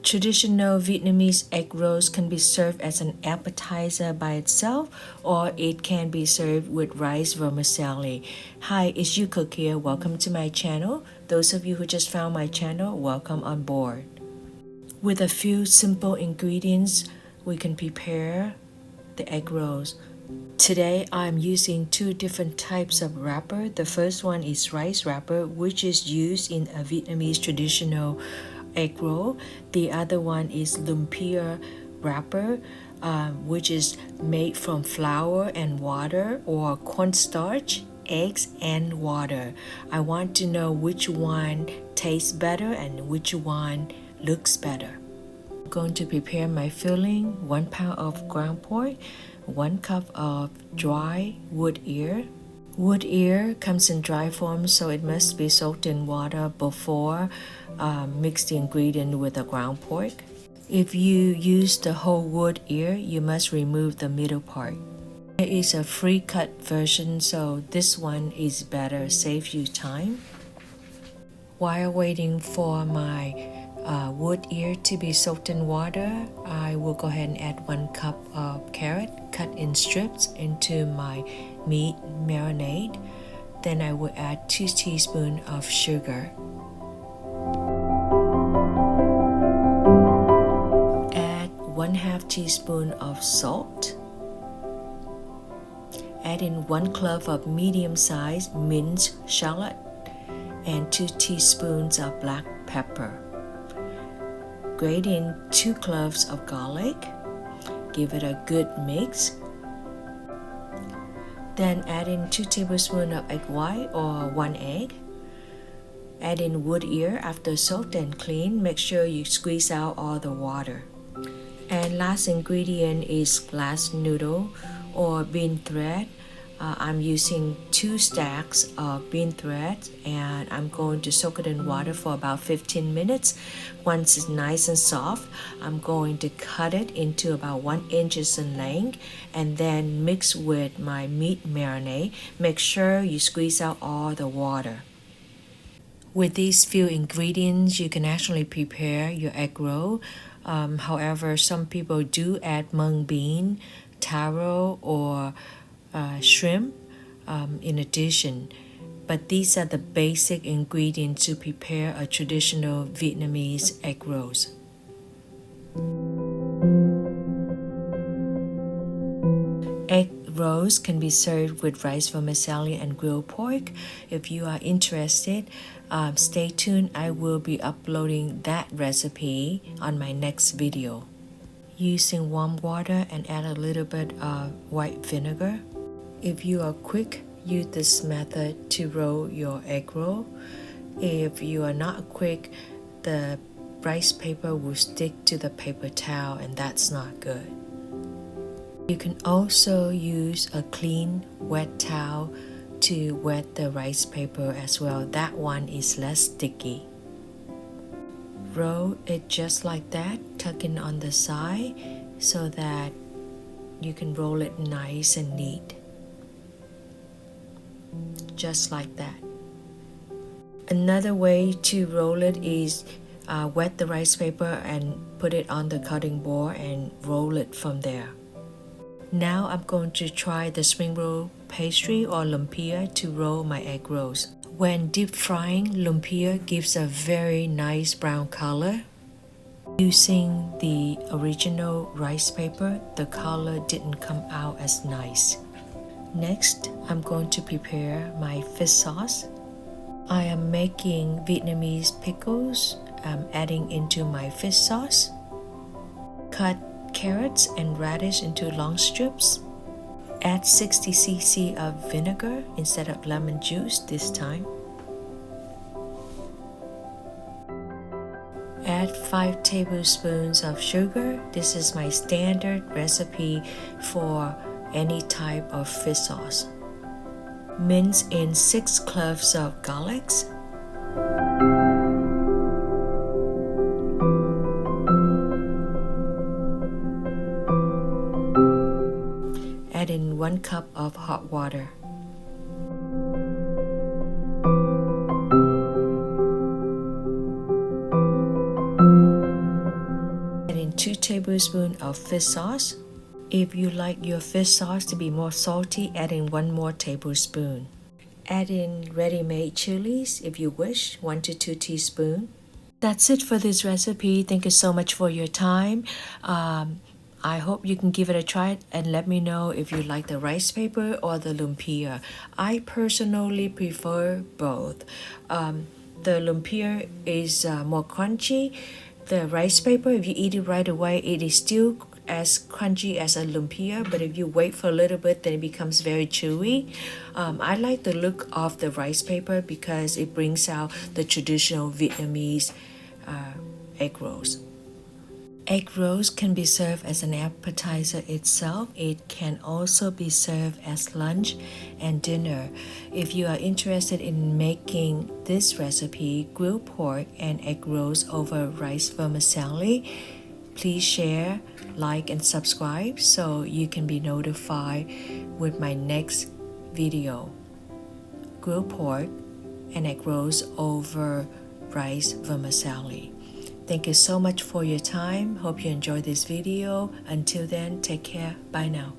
Traditional Vietnamese egg rolls can be served as an appetizer by itself, or it can be served with rice vermicelli. Hi, it's Youcook here. Welcome to my channel. Those of you who just found my channel, welcome on board. With a few simple ingredients, we can prepare the egg rolls. Today, I'm using two different types of wrapper. The first one is rice wrapper, which is used in a Vietnamese traditional egg roll. The other one is lumpia wrapper, which is made from flour and water, or cornstarch, eggs, and water. I want to know which one tastes better and which one looks better. I'm going to prepare my filling: 1 pound of ground pork, 1 cup of dry wood ear. Wood ear comes in dry form, so it must be soaked in water before mix the ingredient with the ground pork. If you use the whole wood ear, you must remove the middle part. There is a free cut version, so this one is better, saves you time. While waiting for my wood ear to be soaked in water, I will go ahead and add 1 cup of carrot cut in strips into my meat marinade. Then I will add 2 teaspoons of sugar. Add 1/2 teaspoon of salt. Add in 1 clove of medium-sized minced shallot and 2 teaspoons of black pepper. Grate in 2 cloves of garlic. Give it a good mix. Then add in 2 tablespoons of egg white or 1 egg. Add in wood ear after soaked and cleaned. Make sure you squeeze out all the water. And last ingredient is glass noodle or bean thread. I'm using 2 stacks of bean thread, and I'm going to soak it in water for about 15 minutes. Once it's nice and soft, I'm going to cut it into about 1 inch in length and then mix with my meat marinade. Make sure you squeeze out all the water. With these few ingredients, you can actually prepare your egg roll. However, some people do add mung bean, taro, or shrimp in addition, but these are the basic ingredients to prepare a traditional Vietnamese egg rolls. Egg rolls can be served with rice vermicelli and grilled pork. If you are interested, stay tuned. I will be uploading that recipe on my next video. Using warm water and add a little bit of white vinegar. If you are quick, use this method to roll your egg roll. If you are not quick, the rice paper will stick to the paper towel, and that's not good. You can also use a clean, wet towel to wet the rice paper as well. That one is less sticky. Roll it just like that, tuck it on the side so that you can roll it nice and neat. Just like that. Another way to roll it is wet the rice paper and put it on the cutting board and roll it from there. Now I'm going to try the spring roll pastry or lumpia to roll my egg rolls. When deep frying, lumpia gives a very nice brown color. Using the original rice paper, the color didn't come out as nice. Next, I'm going to prepare my fish sauce. I am making Vietnamese pickles. I'm adding into my fish sauce. Cut carrots and radish into long strips. Add 60 cc of vinegar instead of lemon juice this time. Add 5 tablespoons of sugar. This is my standard recipe for any type of fish sauce. Mince in 6 cloves of garlic. Add in 1 cup of hot water. 2 tablespoons of fish sauce. If you like your fish sauce to be more salty, add in 1 more tablespoon. Add in ready-made chilies if you wish, 1 to 2 teaspoons. That's it for this recipe. Thank you so much for your time. I hope you can give it a try and let me know if you like the rice paper or the lumpia. I personally prefer both. The lumpia is more crunchy. The rice paper, if you eat it right away, it is still as crunchy as a lumpia, but if you wait for a little bit, then it becomes very chewy. I like the look of the rice paper because it brings out the traditional Vietnamese egg rolls. Egg rolls can be served as an appetizer itself. It can also be served as lunch and dinner. If you are interested in making this recipe, grilled pork and egg rolls over rice vermicelli, please share, like, and subscribe so you can be notified with my next video. Grilled pork and egg rolls over rice vermicelli. Thank you so much for your time. Hope you enjoyed this video. Until then, take care. Bye now.